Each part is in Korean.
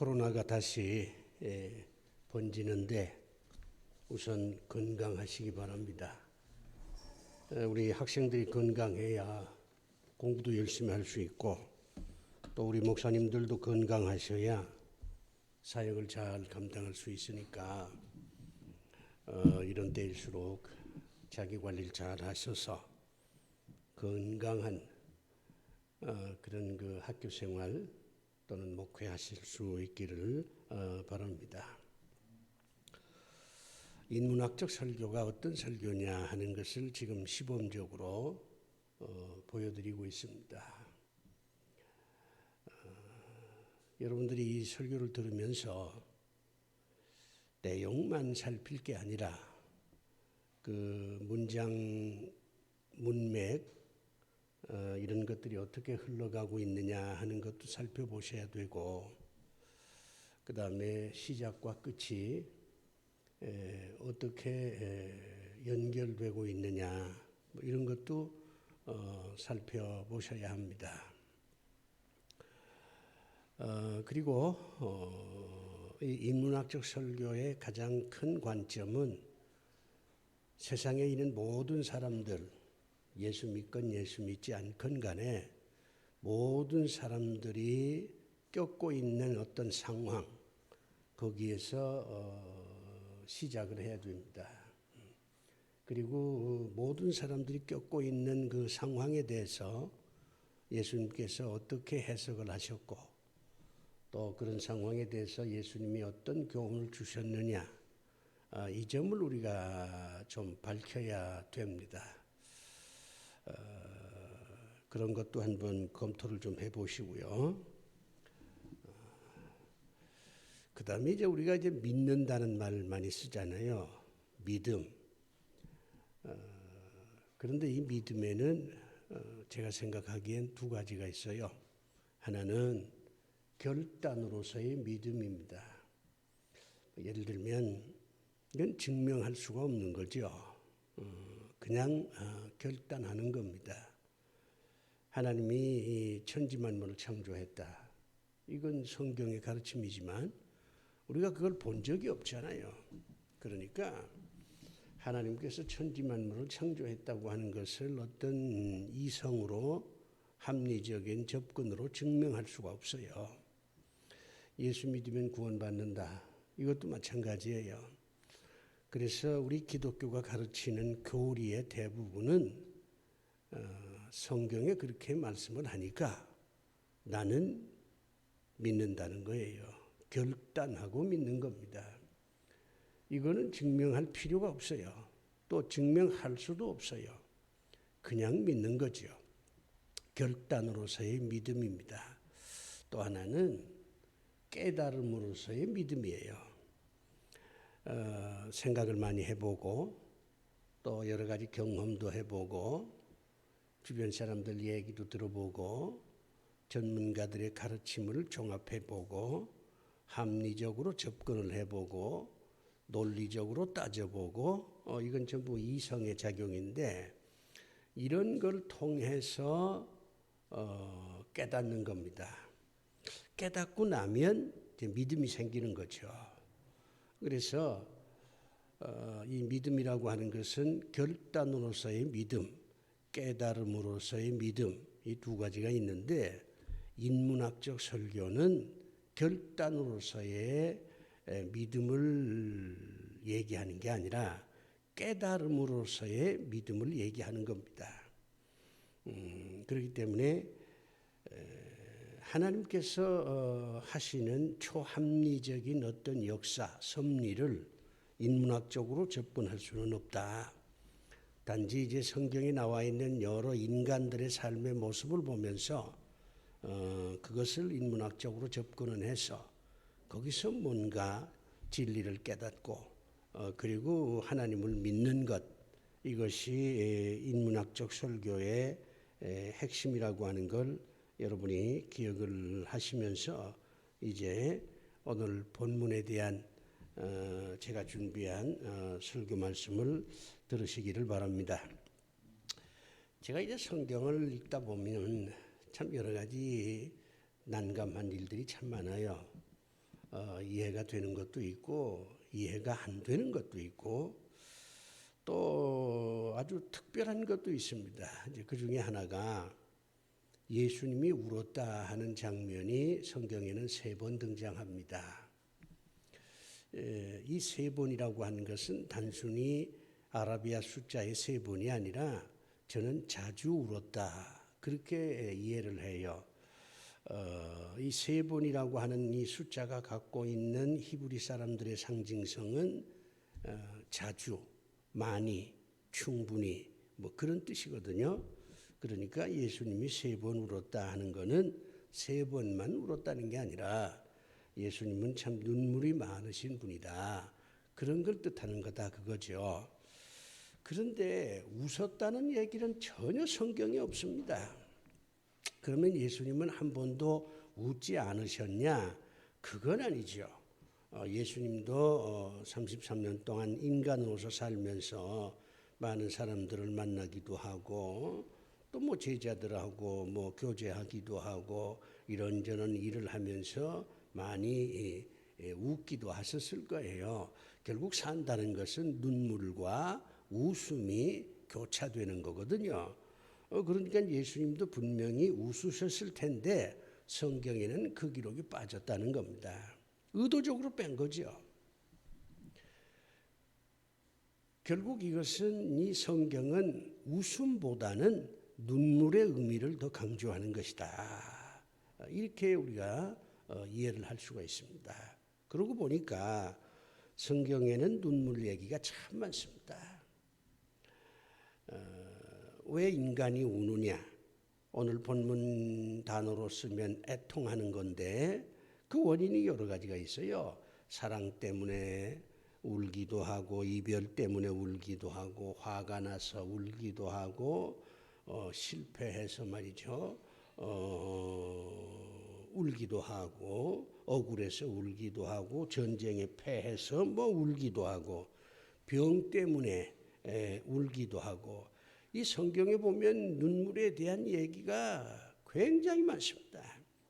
코로나가 다시 번지는데 우선 건강하시기 바랍니다. 우리 학생들이 건강해야 공부도 열심히 할 수 있고 또 우리 목사님들도 건강하셔야 사역을 잘 감당할 수 있으니까 이런 때일수록 자기 관리를 잘 하셔서 건강한 그런 그 학교 생활 또는 목회하실 수 있기를 바랍니다. 인문학적 설교가 어떤 설교냐 하는 것을 지금 시범적으로 보여드리고 있습니다. 여러분들이 이 설교를 들으면서 내용만 살필 게 아니라 그 문장, 문맥 이런 것들이 어떻게 흘러가고 있느냐 하는 것도 살펴보셔야 되고 그 다음에 시작과 끝이 어떻게 연결되고 있느냐 이런 것도 살펴보셔야 합니다. 그리고 이 인문학적 설교의 가장 큰 관점은 세상에 있는 모든 사람들, 예수 믿건 예수 믿지 않건 간에 모든 사람들이 겪고 있는 어떤 상황, 거기에서 시작을 해야 됩니다. 그리고 모든 사람들이 겪고 있는 그 상황에 대해서 예수님께서 어떻게 해석을 하셨고 또 그런 상황에 대해서 예수님이 어떤 교훈을 주셨느냐 이 점을 우리가 좀 밝혀야 됩니다. 그런 것도 한번 검토를 좀 해보시고요. 그 다음에 이제 우리가 이제 믿는다는 말을 많이 쓰잖아요. 믿음. 그런데 이 믿음에는 제가 생각하기엔 두 가지가 있어요. 하나는 결단으로서의 믿음입니다. 예를 들면 이건 증명할 수가 없는 거죠. 그냥 결단하는 겁니다. 하나님이 이 천지만물을 창조했다. 이건 성경의 가르침이지만 우리가 그걸 본 적이 없잖아요. 그러니까 하나님께서 천지만물을 창조했다고 하는 것을 어떤 이성으로 합리적인 접근으로 증명할 수가 없어요. 예수 믿으면 구원받는다. 이것도 마찬가지예요. 그래서 우리 기독교가 가르치는 교리의 대부분은 성경에 그렇게 말씀을 하니까 나는 믿는다는 거예요. 결단하고 믿는 겁니다. 이거는 증명할 필요가 없어요. 또 증명할 수도 없어요. 그냥 믿는 거죠. 결단으로서의 믿음입니다. 또 하나는 깨달음으로서의 믿음이에요. 생각을 많이 해보고 또 여러 가지 경험도 해보고 주변 사람들 얘기도 들어보고 전문가들의 가르침을 종합해보고 합리적으로 접근을 해보고 논리적으로 따져보고 이건 전부 이성의 작용인데 이런 걸 통해서 깨닫는 겁니다. 깨닫고 나면 이제 믿음이 생기는 거죠. 그래서 이 믿음이라고 하는 것은 결단으로서의 믿음, 깨달음으로서의 믿음 이 두 가지가 있는데 인문학적 설교는 결단으로서의 믿음을 얘기하는 게 아니라 깨달음으로서의 믿음을 얘기하는 겁니다. 그렇기 때문에 하나님께서 하시는 초합리적인 어떤 역사, 섭리를 인문학적으로 접근할 수는 없다. 단지 이제 성경에 나와 있는 여러 인간들의 삶의 모습을 보면서 그것을 인문학적으로 접근을 해서 거기서 뭔가 진리를 깨닫고 그리고 하나님을 믿는 것 이것이 인문학적 설교의 핵심이라고 하는 걸 여러분이 기억을 하시면서 이제 오늘 본문에 대한 제가 준비한 설교 말씀을 들으시기를 바랍니다. 제가 이제 성경을 읽다 보면 참 여러 가지 난감한 일들이 참 많아요. 이해가 되는 것도 있고 이해가 안 되는 것도 있고 또 아주 특별한 것도 있습니다. 이제 그 중에 하나가 예수님이 울었다 하는 장면이 성경에는 3번 등장합니다. 이 3번이라고 하는 것은 단순히 아라비아 숫자의 3번이 아니라 저는 자주 울었다 그렇게 이해를 해요. 이 3번이라고 하는 이 숫자가 갖고 있는 히브리 사람들의 상징성은 자주, 많이, 충분히 뭐 그런 뜻이거든요. 그러니까 예수님이 3번 울었다 하는 것은 3번만 울었다는 게 아니라 예수님은 참 눈물이 많으신 분이다. 그런 걸 뜻하는 거다 그거죠. 그런데 웃었다는 얘기는 전혀 성경에 없습니다. 그러면 예수님은 한 번도 웃지 않으셨냐? 그건 아니죠. 예수님도 33년 동안 인간으로서 살면서 많은 사람들을 만나기도 하고 또 뭐 제자들하고 뭐 교제하기도 하고 이런저런 일을 하면서 많이 웃기도 하셨을 거예요. 결국 산다는 것은 눈물과 웃음이 교차되는 거거든요. 그러니까 예수님도 분명히 웃으셨을 텐데 성경에는 그 기록이 빠졌다는 겁니다. 의도적으로 뺀 거죠. 결국 이것은 이 성경은 웃음보다는 눈물의 의미를 더 강조하는 것이다. 이렇게 우리가 이해를 할 수가 있습니다. 그러고 보니까 성경에는 눈물 얘기가 참 많습니다. 왜 인간이 우느냐? 오늘 본문 단어로 쓰면 애통하는 건데 그 원인이 여러 가지가 있어요. 사랑 때문에 울기도 하고 이별 때문에 울기도 하고 화가 나서 울기도 하고 실패해서 말이죠. 울기도 하고 억울해서 울기도 하고 전쟁에 패해서 뭐 울기도 하고 병 때문에 울기도 하고 이 성경에 보면 눈물에 대한 얘기가 굉장히 많습니다.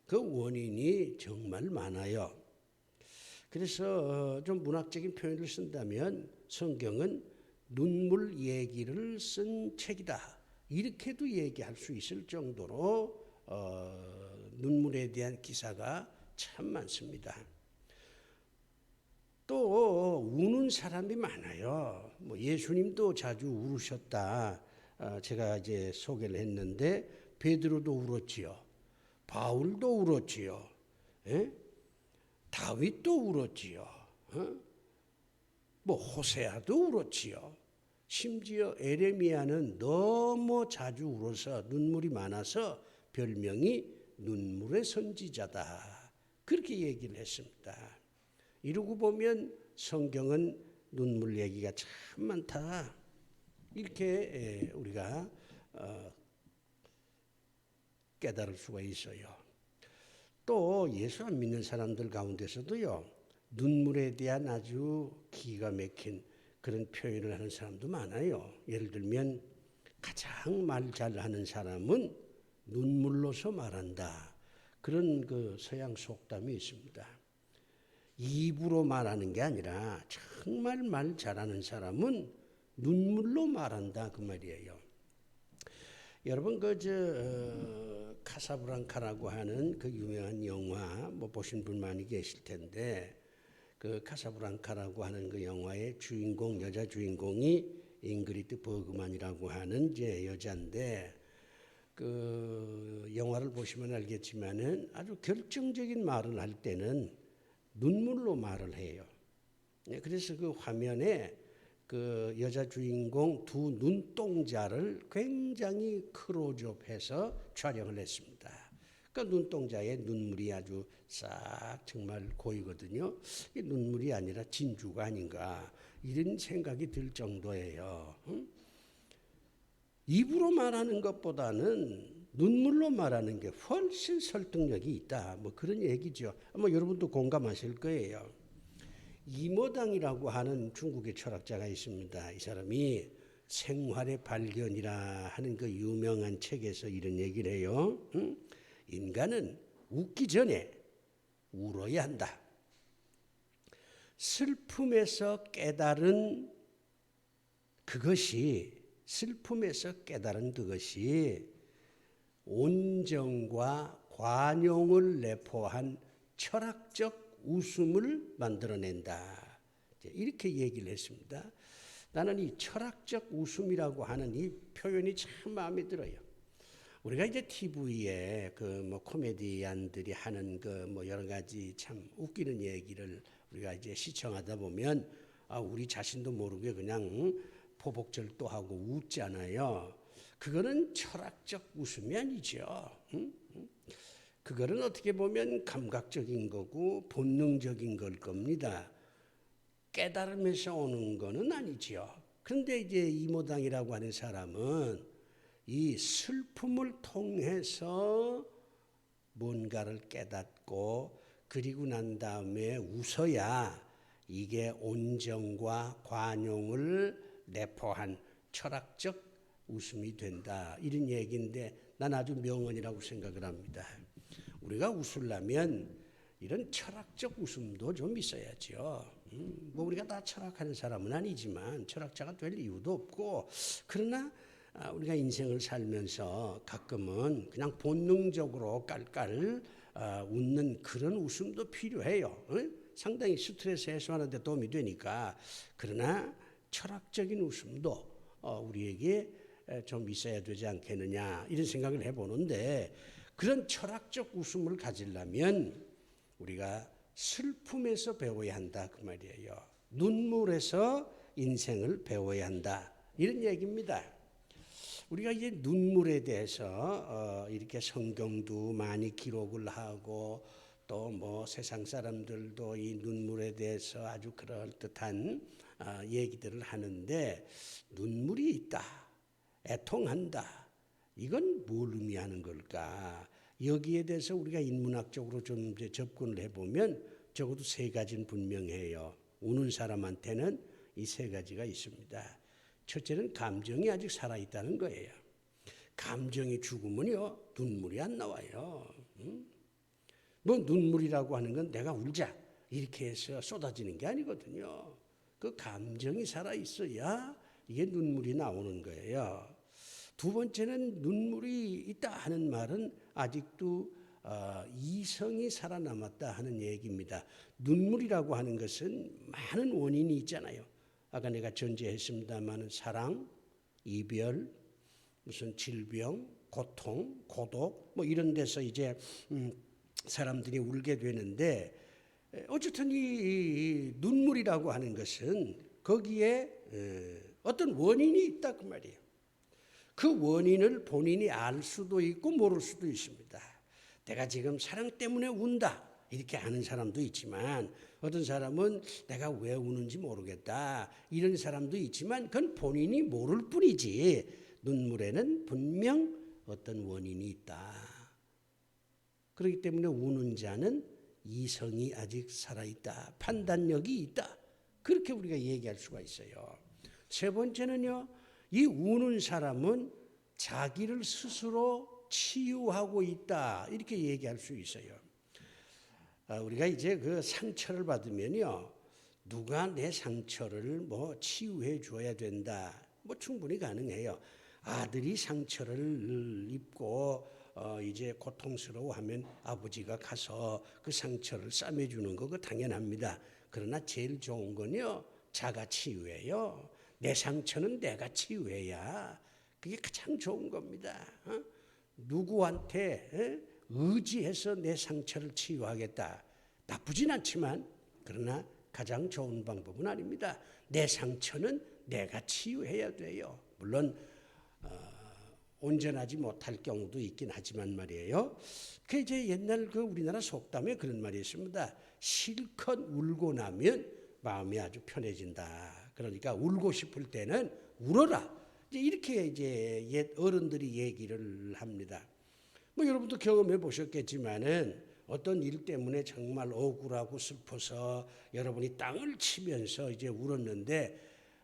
그 원인이 정말 많아요. 그래서 좀 문학적인 표현을 쓴다면 성경은 눈물 얘기를 쓴 책이다. 이렇게도 얘기할 수 있을 정도로 눈물에 대한 기사가 참 많습니다. 또 우는 사람이 많아요. 뭐 예수님도 자주 울으셨다. 제가 이제 소개를 했는데 베드로도 울었지요. 바울도 울었지요. 예? 다윗도 울었지요. 뭐 호세아도 울었지요. 심지어 에레미야는 너무 자주 울어서 눈물이 많아서 별명이 눈물의 선지자다. 그렇게 얘기를 했습니다. 이러고 보면 성경은 눈물 얘기가 참 많다. 이렇게 우리가 깨달을 수가 있어요. 또 예수 안 믿는 사람들 가운데서도요. 눈물에 대한 아주 기가 막힌 그런 표현을 하는 사람도 많아요. 예를 들면 가장 말 잘하는 사람은 눈물로서 말한다. 그런 그 서양 속담이 있습니다. 입으로 말하는 게 아니라 정말 말 잘하는 사람은 눈물로 말한다 그 말이에요. 여러분 카사블랑카라고 하는 그 유명한 영화 뭐 보신 분 많이 계실 텐데 그 카사블랑카라고 하는 그 영화의 주인공 여자 주인공이 잉그리드 버그만이라고 하는 이제 여자인데 그 영화를 보시면 알겠지만은 아주 결정적인 말을 할 때는 눈물로 말을 해요. 그래서 그 화면에 그 여자 주인공 두 눈동자를 굉장히 클로즈업해서 촬영을 했습니다. 그 눈동자에 눈물이 아주 싹 정말 고이거든요. 이 눈물이 아니라 진주가 아닌가 이런 생각이 들 정도예요. 입으로 말하는 것보다는 눈물로 말하는 게 훨씬 설득력이 있다. 뭐 그런 얘기죠. 아마 여러분도 공감하실 거예요. 이모당이라고 하는 중국의 철학자가 있습니다. 이 사람이 생활의 발견이라 하는 그 유명한 책에서 이런 얘기를 해요. 인간은 웃기 전에 울어야 한다. 슬픔에서 깨달은 그것이 온정과 관용을 내포한 철학적 웃음을 만들어낸다. 이렇게 얘기를 했습니다. 나는 이 철학적 웃음이라고 하는 이 표현이 참 마음에 들어요. 우리가 이제 TV에 코미디언들이 하는 여러 가지 참 웃기는 얘기를 우리가 이제 시청하다 보면 우리 자신도 모르게 그냥 포복절도하고 웃잖아요. 그거는 철학적 웃음이 아니죠. 그거는 어떻게 보면 감각적인 거고 본능적인 걸 겁니다. 깨달음에서 오는 거는 아니죠. 그런데 이제 이모당이라고 하는 사람은 이 슬픔을 통해서 뭔가를 깨닫고 그리고 난 다음에 웃어야 이게 온정과 관용을 내포한 철학적 웃음이 된다. 이런 얘기인데 난 아주 명언이라고 생각을 합니다. 우리가 웃으려면 이런 철학적 웃음도 좀 있어야죠. 우리가 다 철학하는 사람은 아니지만 철학자가 될 이유도 없고, 그러나 우리가 인생을 살면서 가끔은 그냥 본능적으로 깔깔 웃는 그런 웃음도 필요해요. 상당히 스트레스 해소하는 데 도움이 되니까. 그러나 철학적인 웃음도 우리에게 좀 있어야 되지 않겠느냐 이런 생각을 해보는데, 그런 철학적 웃음을 가지려면 우리가 슬픔에서 배워야 한다 그 말이에요. 눈물에서 인생을 배워야 한다 이런 얘기입니다. 우리가 이제 눈물에 대해서 이렇게 성경도 많이 기록을 하고 또 세상 사람들도 이 눈물에 대해서 아주 그럴듯한 얘기들을 하는데, 눈물이 있다, 애통한다, 이건 뭘 의미하는 걸까? 여기에 대해서 우리가 인문학적으로 좀 이제 접근을 해보면 적어도 세 가지는 분명해요. 우는 사람한테는 이 세 가지가 있습니다. 첫째는 감정이 아직 살아있다는 거예요. 감정이 죽으면요 눈물이 안 나와요. 눈물이라고 하는 건 내가 울자 이렇게 해서 쏟아지는 게 아니거든요. 그 감정이 살아있어야 이게 눈물이 나오는 거예요. 두 번째는 눈물이 있다 하는 말은 아직도 이성이 살아남았다 하는 얘기입니다. 눈물이라고 하는 것은 많은 원인이 있잖아요. 아까 내가 전제했습니다만 사랑, 이별, 무슨 질병, 고통, 고독 이런 데서 이제 사람들이 울게 되는데, 어쨌든 이 눈물이라고 하는 것은 거기에 어떤 원인이 있다 그 말이에요. 그 원인을 본인이 알 수도 있고 모를 수도 있습니다. 내가 지금 사랑 때문에 운다 이렇게 아는 사람도 있지만, 어떤 사람은 내가 왜 우는지 모르겠다 이런 사람도 있지만, 그건 본인이 모를 뿐이지 눈물에는 분명 어떤 원인이 있다. 그렇기 때문에 우는 자는 이성이 아직 살아있다, 판단력이 있다, 그렇게 우리가 얘기할 수가 있어요. 세 번째는요, 이 우는 사람은 자기를 스스로 치유하고 있다 이렇게 얘기할 수 있어요. 우리가 이제 그 상처를 받으면요, 누가 내 상처를 치유해 줘야 된다, 충분히 가능해요. 아들이 상처를 입고 이제 고통스러워하면 아버지가 가서 그 상처를 싸매주는 거 그거 당연합니다. 그러나 제일 좋은 건요, 자가 치유예요. 내 상처는 내가 치유해야 그게 가장 좋은 겁니다. 누구한테 의지해서 내 상처를 치유하겠다, 나쁘진 않지만 그러나 가장 좋은 방법은 아닙니다. 내 상처는 내가 치유해야 돼요. 물론 온전하지 못할 경우도 있긴 하지만 말이에요. 그 이제 옛날 그 우리나라 속담에 그런 말이 있습니다. 실컷 울고 나면 마음이 아주 편해진다. 그러니까 울고 싶을 때는 울어라. 이렇게 이제 옛 어른들이 얘기를 합니다. 여러분도 경험해 보셨겠지만은 어떤 일 때문에 정말 억울하고 슬퍼서 여러분이 땅을 치면서 이제 울었는데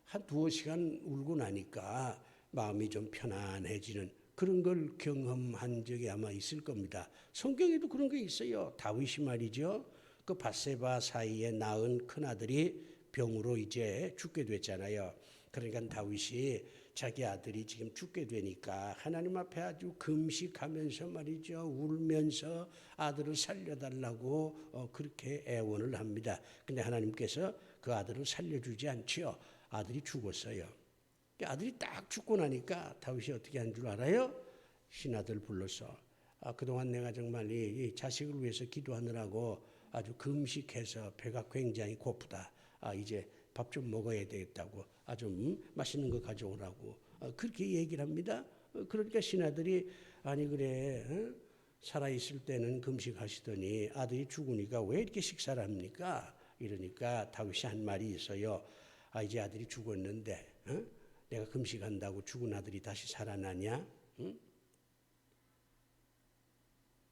한 두어 시간 울고 나니까 마음이 좀 편안해지는 그런 걸 경험한 적이 아마 있을 겁니다. 성경에도 그런 게 있어요. 다윗이 말이죠, 그 밧세바 사이에 낳은 큰아들이 병으로 이제 죽게 됐잖아요. 그러니까 다윗이 자기 아들이 지금 죽게 되니까 하나님 앞에 아주 금식하면서 말이죠. 울면서 아들을 살려달라고 그렇게 애원을 합니다. 근데 하나님께서 그 아들을 살려주지 않지요. 아들이 죽었어요. 아들이 딱 죽고 나니까 다윗이 어떻게 한 줄 알아요? 신하들 불러서 그동안 내가 정말 이 자식을 위해서 기도하느라고 아주 금식해서 배가 굉장히 고프다. 이제 밥 좀 먹어야 되겠다고 좀 맛있는 거 가져오라고 그렇게 얘기를 합니다. 그러니까 신하들이 아니 그래 살아있을 때는 금식하시더니 아들이 죽으니까 왜 이렇게 식사를 합니까? 이러니까 다윗이 한 말이 있어요. 이제 아들이 죽었는데 내가 금식한다고 죽은 아들이 다시 살아나냐? 응?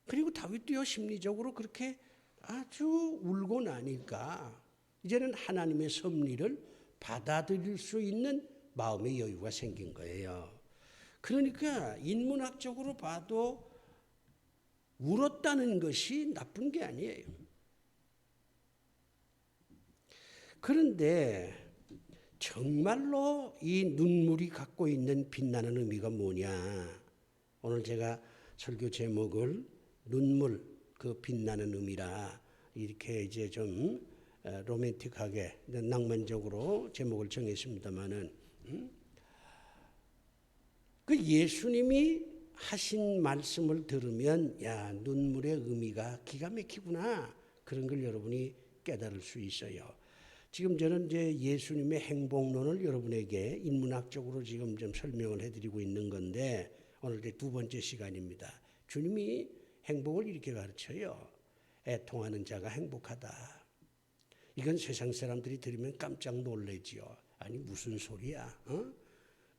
그리고 다윗도요 심리적으로 그렇게 아주 울고 나니까 이제는 하나님의 섭리를 받아들일 수 있는 마음의 여유가 생긴 거예요. 그러니까 인문학적으로 봐도 울었다는 것이 나쁜 게 아니에요. 그런데 정말로 이 눈물이 갖고 있는 빛나는 의미가 뭐냐? 오늘 제가 설교 제목을 눈물 그 빛나는 의미라 이렇게 이제 좀 로맨틱하게 낭만적으로 제목을 정했습니다마는 그 예수님이 하신 말씀을 들으면 야 눈물의 의미가 기가 막히구나 그런 걸 여러분이 깨달을 수 있어요. 지금 저는 이제 예수님의 행복론을 여러분에게 인문학적으로 지금 좀 설명을 해드리고 있는 건데 오늘 이제 두 번째 시간입니다. 주님이 행복을 이렇게 가르쳐요. 애통하는 자가 행복하다. 이건 세상 사람들이 들으면 깜짝 놀라지요. 아니 무슨 소리야?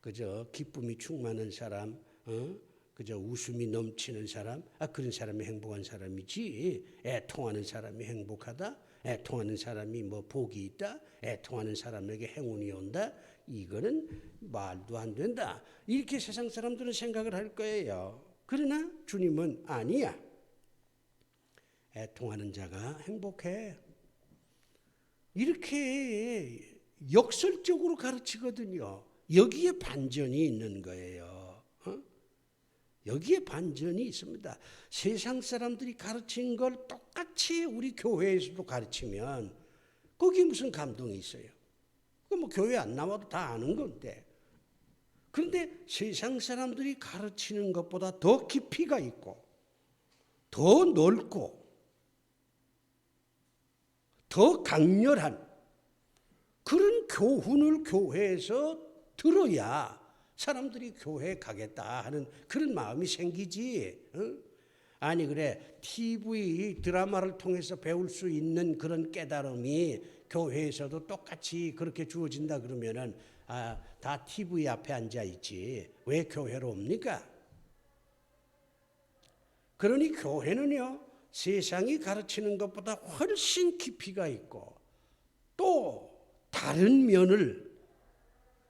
그저 기쁨이 충만한 사람, 그저 웃음이 넘치는 사람, 그런 사람이 행복한 사람이지. 애통하는 사람이 행복하다. 애통하는 사람이 뭐 복이 있다. 애통하는 사람에게 행운이 온다. 이거는 말도 안 된다. 이렇게 세상 사람들은 생각을 할 거예요. 그러나 주님은 아니야. 애통하는 자가 행복해. 이렇게 역설적으로 가르치거든요. 여기에 반전이 있는 거예요. 여기에 반전이 있습니다. 세상 사람들이 가르친 걸 똑같이 우리 교회에서도 가르치면 거기에 무슨 감동이 있어요? 뭐 교회 안 나와도 다 아는 건데. 그런데 세상 사람들이 가르치는 것보다 더 깊이가 있고 더 넓고 더 강렬한 그런 교훈을 교회에서 들어야 사람들이 교회에 가겠다 하는 그런 마음이 생기지. 아니 그래 TV 드라마를 통해서 배울 수 있는 그런 깨달음이 교회에서도 똑같이 그렇게 주어진다 그러면은 다 TV 앞에 앉아 있지 왜 교회로 옵니까? 그러니 교회는요 세상이 가르치는 것보다 훨씬 깊이가 있고 또 다른 면을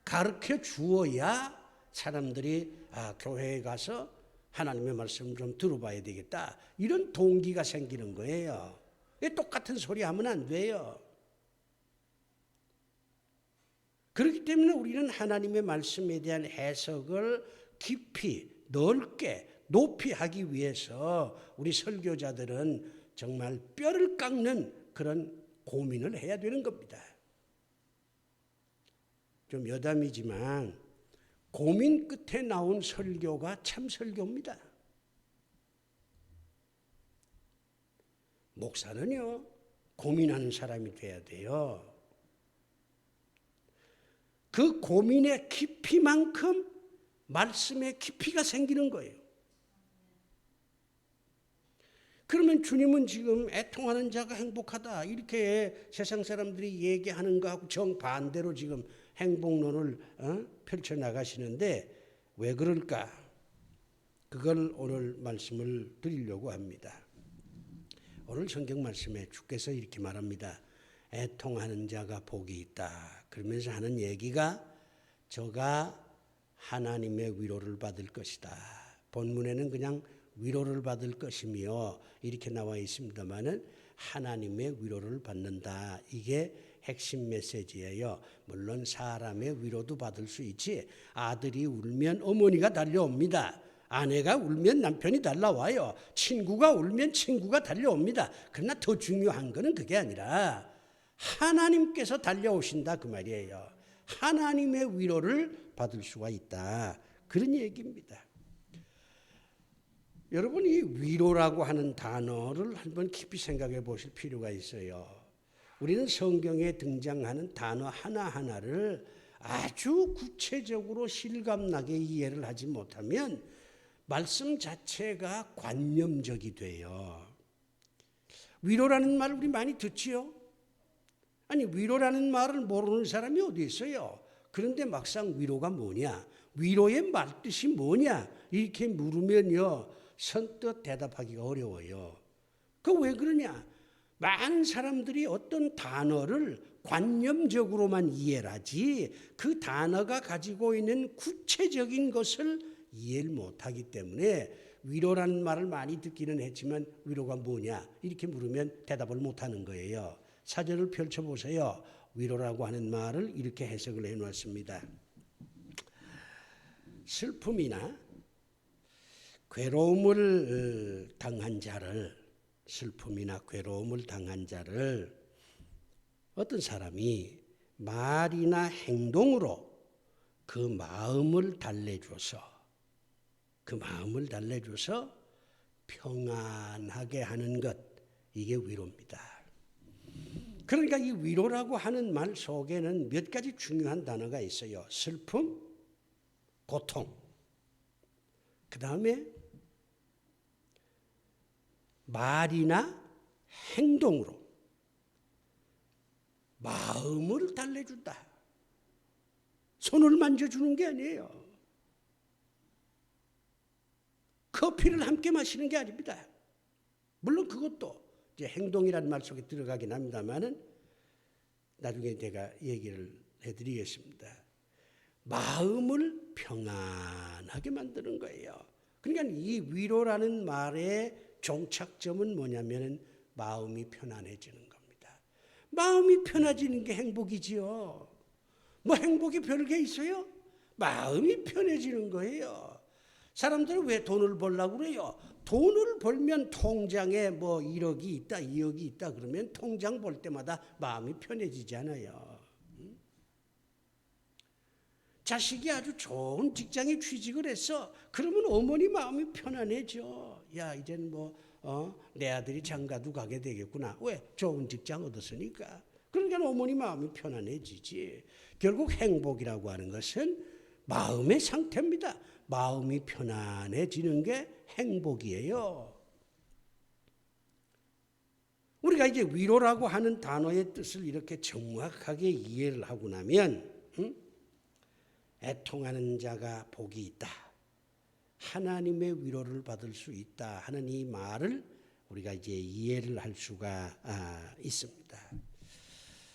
가르쳐 주어야 사람들이 교회에 가서 하나님의 말씀을 좀 들어봐야 되겠다. 이런 동기가 생기는 거예요. 똑같은 소리 하면 안 돼요. 그렇기 때문에 우리는 하나님의 말씀에 대한 해석을 깊이, 넓게, 높이 하기 위해서 우리 설교자들은 정말 뼈를 깎는 그런 고민을 해야 되는 겁니다. 좀 여담이지만 고민 끝에 나온 설교가 참 설교입니다. 목사는요, 고민하는 사람이 돼야 돼요. 그 고민의 깊이만큼 말씀의 깊이가 생기는 거예요. 그러면 주님은 지금 애통하는 자가 행복하다 이렇게 세상 사람들이 얘기하는 거하고 정반대로 지금 행복론을 펼쳐나가시는데 왜 그럴까? 그걸 오늘 말씀을 드리려고 합니다. 오늘 성경 말씀에 주께서 이렇게 말합니다. 애통하는 자가 복이 있다. 그러면서 하는 얘기가 저가 하나님의 위로를 받을 것이다. 본문에는 그냥 위로를 받을 것이며 이렇게 나와 있습니다마는 하나님의 위로를 받는다. 이게 핵심 메시지예요. 물론 사람의 위로도 받을 수 있지. 아들이 울면 어머니가 달려옵니다. 아내가 울면 남편이 달려와요. 친구가 울면 친구가 달려옵니다. 그러나 더 중요한 것은 그게 아니라 하나님께서 달려오신다 그 말이에요. 하나님의 위로를 받을 수가 있다. 그런 얘기입니다. 여러분이 위로라고 하는 단어를 한번 깊이 생각해 보실 필요가 있어요. 우리는 성경에 등장하는 단어 하나하나를 아주 구체적으로 실감나게 이해를 하지 못하면 말씀 자체가 관념적이 돼요. 위로라는 말 우리 많이 듣지요? 아니 위로라는 말을 모르는 사람이 어디 있어요? 그런데 막상 위로가 뭐냐? 위로의 말뜻이 뭐냐? 이렇게 물으면요. 선뜻 대답하기가 어려워요. 그 왜 그러냐? 많은 사람들이 어떤 단어를 관념적으로만 이해를 하지 그 단어가 가지고 있는 구체적인 것을 이해를 못하기 때문에 위로라는 말을 많이 듣기는 했지만 위로가 뭐냐? 이렇게 물으면 대답을 못하는 거예요. 사전을 펼쳐보세요. 위로라고 하는 말을 이렇게 해석을 해놨습니다. 슬픔이나 괴로움을 당한 자를 슬픔이나 괴로움을 당한 자를 어떤 사람이 말이나 행동으로 그 마음을 달래줘서 평안하게 하는 것, 이게 위로입니다. 그러니까 이 위로라고 하는 말 속에는 몇 가지 중요한 단어가 있어요. 슬픔, 고통, 그 다음에 말이나 행동으로 마음을 달래준다. 손을 만져주는 게 아니에요. 커피를 함께 마시는 게 아닙니다. 물론 그것도 이제 행동이라는 말 속에 들어가긴 합니다만은 나중에 제가 얘기를 해드리겠습니다. 마음을 평안하게 만드는 거예요. 그러니까 이 위로라는 말의 종착점은 뭐냐면 마음이 편안해지는 겁니다. 마음이 편해지는 게 행복이지요. 뭐 행복이 별게 있어요? 마음이 편해지는 거예요. 사람들은 왜 돈을 벌려고 그래요? 돈을 벌면 통장에 뭐 1억이 있다, 2억이 있다 그러면 통장 볼 때마다 마음이 편해지잖아요. 자식이 아주 좋은 직장에 취직을 했어. 그러면 어머니 마음이 편안해져. 야, 이젠 내 아들이 장가도 가게 되겠구나. 왜? 좋은 직장 얻었으니까. 그러니까 어머니 마음이 편안해지지. 결국 행복이라고 하는 것은 마음의 상태입니다. 마음이 편안해지는 게 행복이에요. 우리가 이제 위로라고 하는 단어의 뜻을 이렇게 정확하게 이해를 하고 나면 애통하는 자가 복이 있다. 하나님의 위로를 받을 수 있다 하는 이 말을 우리가 이제 이해를 할 수가 있습니다.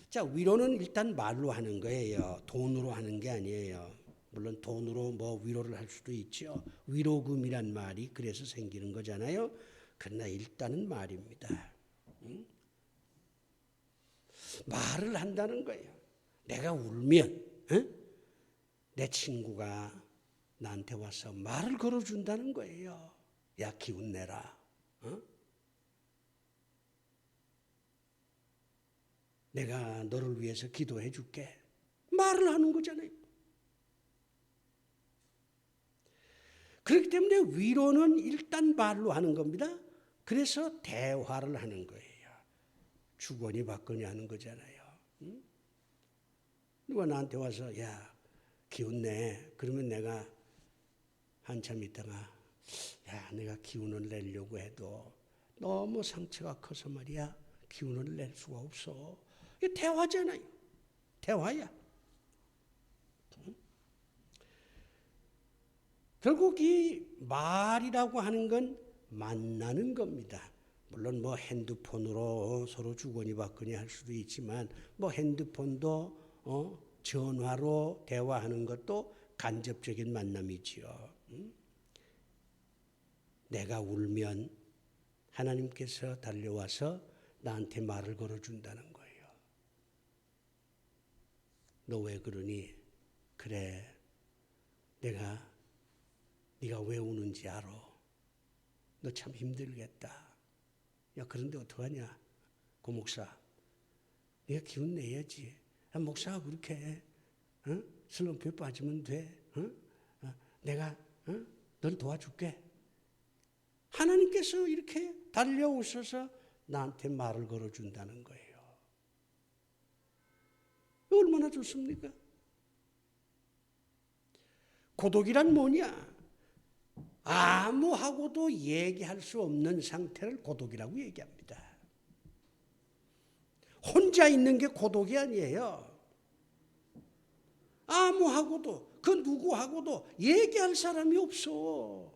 자, 위로는 일단 말로 하는 거예요. 돈으로 하는 게 아니에요. 물론 돈으로 뭐 위로를 할 수도 있죠. 위로금이란 말이 그래서 생기는 거잖아요. 그러나 일단은 말입니다. 말을 한다는 거예요. 내가 울면 내 친구가 나한테 와서 말을 걸어준다는 거예요. 야, 기운 내라. 내가 너를 위해서 기도해 줄게. 말을 하는 거잖아요. 그렇기 때문에 위로는 일단 말로 하는 겁니다. 그래서 대화를 하는 거예요. 주거니 받거니 하는 거잖아요. 누가 나한테 와서 야, 기운 내. 그러면 내가 한참 있다가 야, 내가 기운을 내려고 해도 너무 상처가 커서 말이야. 기운을 낼 수가 없어. 이게 대화잖아요. 대화야. 결국 이 말이라고 하는 건 만나는 겁니다. 물론 뭐 핸드폰으로 서로 주거니 받거니 할 수도 있지만 뭐 핸드폰도 전화로 대화하는 것도 간접적인 만남이지요. 내가 울면 하나님께서 달려와서 나한테 말을 걸어준다는 거예요. 너 왜 그러니? 그래, 네가 왜 우는지 알아. 너 참 힘들겠다. 야, 그런데 어떡하냐? 고 목사, 네가 기운 내야지. 야, 목사가 그렇게 해. 슬럼프에 빠지면 돼. 내가 널 도와줄게. 하나님께서 이렇게 달려오셔서 나한테 말을 걸어준다는 거예요. 얼마나 좋습니까? 고독이란 뭐냐? 아무하고도 얘기할 수 없는 상태를 고독이라고 얘기합니다. 혼자 있는 게 고독이 아니에요. 아무하고도, 그 누구하고도 얘기할 사람이 없어.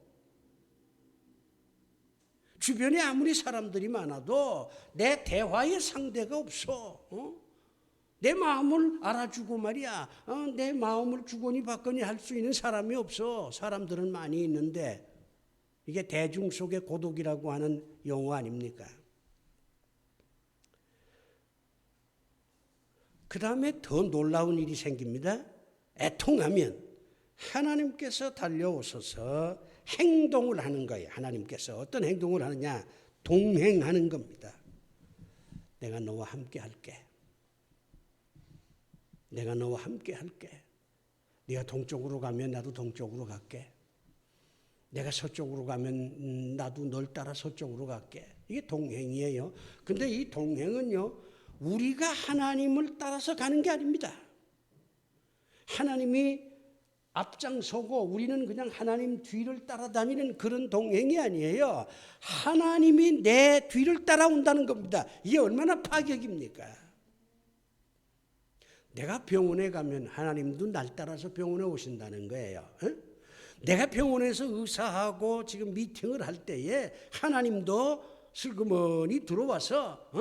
주변에 아무리 사람들이 많아도 내 대화의 상대가 없어. 내 마음을 알아주고 말이야. 내 마음을 주거니 받거니 할 수 있는 사람이 없어. 사람들은 많이 있는데 이게 대중 속의 고독이라고 하는 용어 아닙니까? 그 다음에 더 놀라운 일이 생깁니다. 애통하면 하나님께서 달려오셔서 행동을 하는 거예요. 하나님께서 어떤 행동을 하느냐? 동행하는 겁니다. 내가 너와 함께 할게. 내가 너와 함께 할게. 네가 동쪽으로 가면 나도 동쪽으로 갈게. 내가 서쪽으로 가면 나도 널 따라 서쪽으로 갈게. 이게 동행이에요. 근데 이 동행은요, 우리가 하나님을 따라서 가는 게 아닙니다. 하나님이 앞장서고 우리는 그냥 하나님 뒤를 따라다니는 그런 동행이 아니에요. 하나님이 내 뒤를 따라온다는 겁니다. 이게 얼마나 파격입니까? 내가 병원에 가면 하나님도 날 따라서 병원에 오신다는 거예요. 내가 병원에서 의사하고 지금 미팅을 할 때에 하나님도 슬그머니 들어와서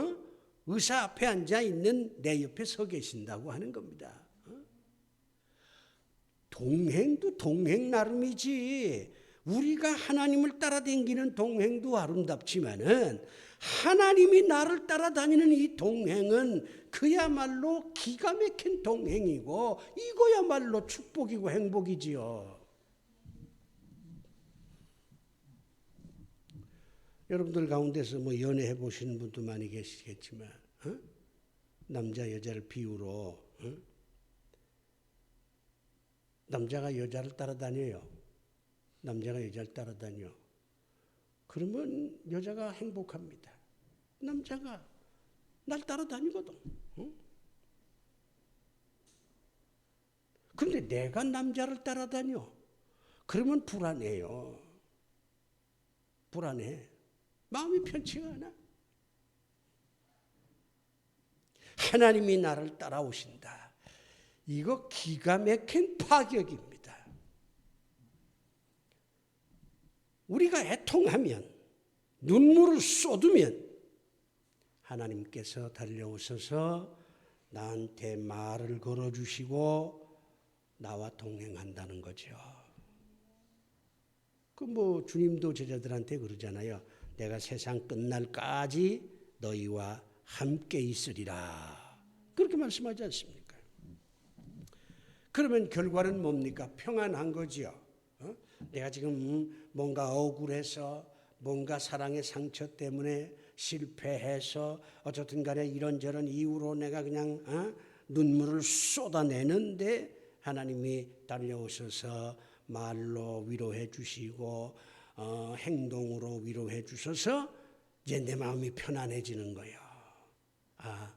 의사 앞에 앉아 있는 내 옆에 서 계신다고 하는 겁니다. 동행도 동행 나름이지. 우리가 하나님을 따라다니는 동행도 아름답지만은 하나님이 나를 따라다니는 이 동행은 그야말로 기가 막힌 동행이고 이거야말로 축복이고 행복이지요. 여러분들 가운데서 뭐 연애해 보시는 분도 많이 계시겠지만 남자 여자를 비유로 남자가 여자를 따라다녀요. 남자가 여자를 따라다녀. 그러면 여자가 행복합니다. 남자가 날 따라다니거든. 그런데 내가 남자를 따라다녀. 그러면 불안해요. 불안해. 마음이 편치가 않아. 하나님이 나를 따라오신다. 이거 기가 막힌 파격입니다. 우리가 애통하면 눈물을 쏟으면 하나님께서 달려오셔서 나한테 말을 걸어주시고 나와 동행한다는 거죠. 주님도 제자들한테 그러잖아요. 내가 세상 끝날까지 너희와 함께 있으리라. 그렇게 말씀하지 않습니까? 그러면 결과는 뭡니까? 평안한 거지요. 내가 지금 뭔가 억울해서 뭔가 사랑의 상처 때문에 실패해서 어쨌든 간에 이런저런 이유로 내가 그냥 눈물을 쏟아내는데 하나님이 달려오셔서 말로 위로해 주시고 행동으로 위로해 주셔서 이제 내 마음이 편안해지는 거예요. 아,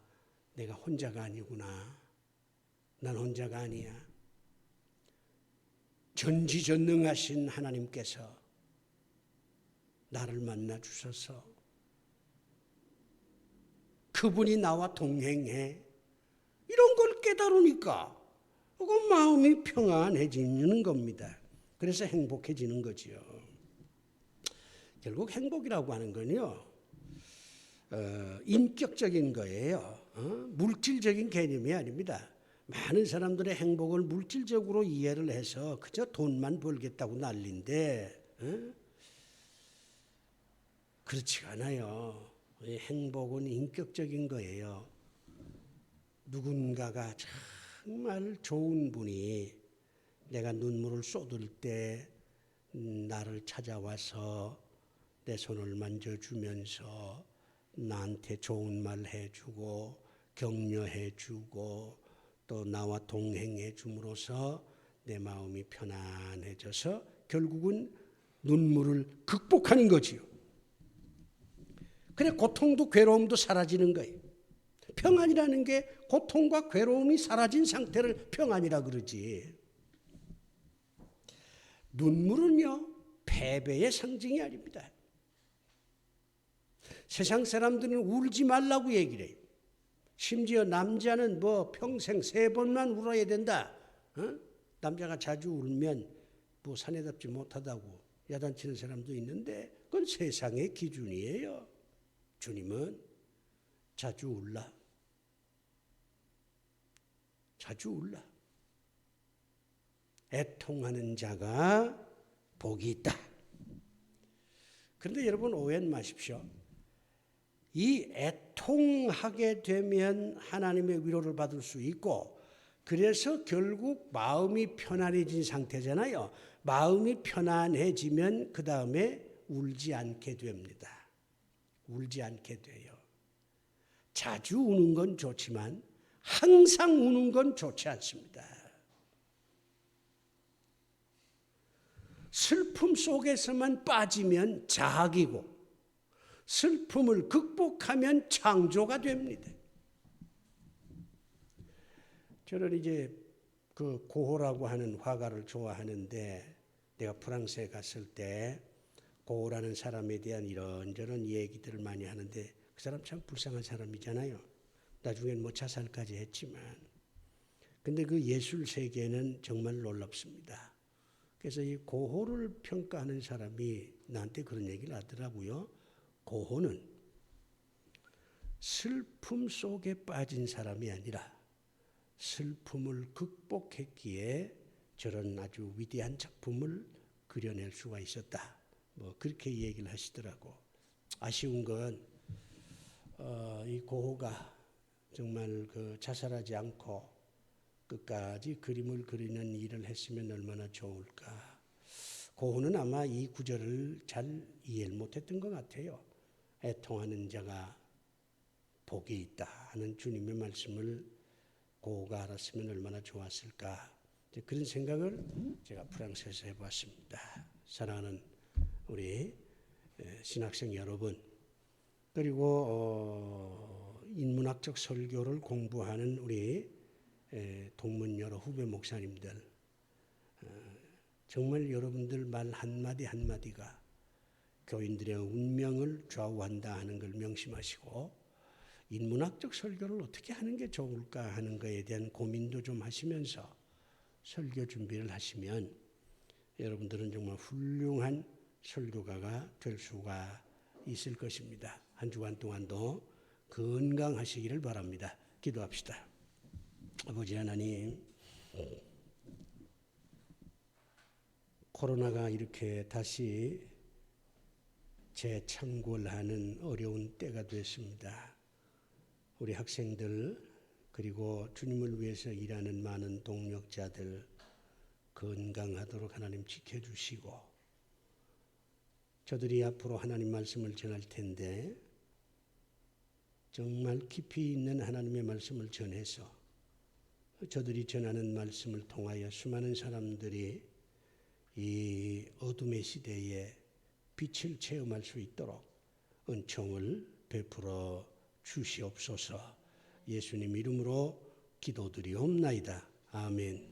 내가 혼자가 아니구나. 난 혼자가 아니야. 전지전능하신 하나님께서 나를 만나 주셔서 그분이 나와 동행해. 이런 걸 깨달으니까 그 마음이 평안해지는 겁니다. 그래서 행복해지는 거지요. 결국 행복이라고 하는 건요, 인격적인 거예요. 물질적인 개념이 아닙니다. 많은 사람들의 행복을 물질적으로 이해를 해서 그저 돈만 벌겠다고 난리인데 그렇지가 않아요. 행복은 인격적인 거예요. 누군가가 정말 좋은 분이 내가 눈물을 쏟을 때 나를 찾아와서 내 손을 만져주면서 나한테 좋은 말 해주고 격려해주고 또 나와 동행해 줌으로써 내 마음이 편안해져서 결국은 눈물을 극복하는 거지요. 그래 고통도 괴로움도 사라지는 거예요. 평안이라는 게 고통과 괴로움이 사라진 상태를 평안이라 그러지. 눈물은요 패배의 상징이 아닙니다. 세상 사람들은 울지 말라고 얘기를 해요. 심지어 남자는 뭐 평생 3번만 울어야 된다. 남자가 자주 울면 뭐 사내답지 못하다고 야단치는 사람도 있는데 그건 세상의 기준이에요. 주님은 자주 울라. 자주 울라. 애통하는 자가 복이 있다. 그런데 여러분 오해는 마십시오. 이 애통하게 되면 하나님의 위로를 받을 수 있고 그래서 결국 마음이 편안해진 상태잖아요. 마음이 편안해지면 그 다음에 울지 않게 됩니다. 울지 않게 돼요. 자주 우는 건 좋지만 항상 우는 건 좋지 않습니다. 슬픔 속에서만 빠지면 자학이고 슬픔을 극복하면 창조가 됩니다. 저는 이제 그 고호라고 하는 화가를 좋아하는데 내가 프랑스에 갔을 때 고호라는 사람에 대한 이런저런 얘기들을 많이 하는데 그 사람 참 불쌍한 사람이잖아요. 나중엔 뭐 자살까지 했지만. 근데 그 예술 세계는 정말 놀랍습니다. 그래서 이 고호를 평가하는 사람이 나한테 그런 얘기를 하더라고요. 고호는 슬픔 속에 빠진 사람이 아니라 슬픔을 극복했기에 저런 아주 위대한 작품을 그려낼 수가 있었다. 뭐 그렇게 얘기를 하시더라고. 아쉬운 건 이 고호가 정말 그 자살하지 않고 끝까지 그림을 그리는 일을 했으면 얼마나 좋을까. 고호는 아마 이 구절을 잘 이해를 못했던 것 같아요. 애통하는 자가 복이 있다 하는 주님의 말씀을 고호가 알았으면 얼마나 좋았을까. 그런 생각을 제가 프랑스에서 해봤습니다. 사랑하는 우리 신학생 여러분, 그리고 인문학적 설교를 공부하는 우리 동문 여러 후배 목사님들, 정말 여러분들 말 한마디 한마디가 교인들의 운명을 좌우한다 하는 걸 명심하시고 인문학적 설교를 어떻게 하는 게 좋을까 하는 것에 대한 고민도 좀 하시면서 설교 준비를 하시면 여러분들은 정말 훌륭한 설교가가 될 수가 있을 것입니다. 한 주간 동안도 건강하시기를 바랍니다. 기도합시다. 아버지 하나님, 코로나가 이렇게 다시 재창궐하는 어려운 때가 됐습니다. 우리 학생들 그리고 주님을 위해서 일하는 많은 동력자들 건강하도록 하나님 지켜주시고 저들이 앞으로 하나님 말씀을 전할 텐데 정말 깊이 있는 하나님의 말씀을 전해서 저들이 전하는 말씀을 통하여 수많은 사람들이 이 어둠의 시대에 빛을 체험할 수 있도록 은총을 베풀어 주시옵소서. 예수님 이름으로 기도드리옵나이다. 아멘.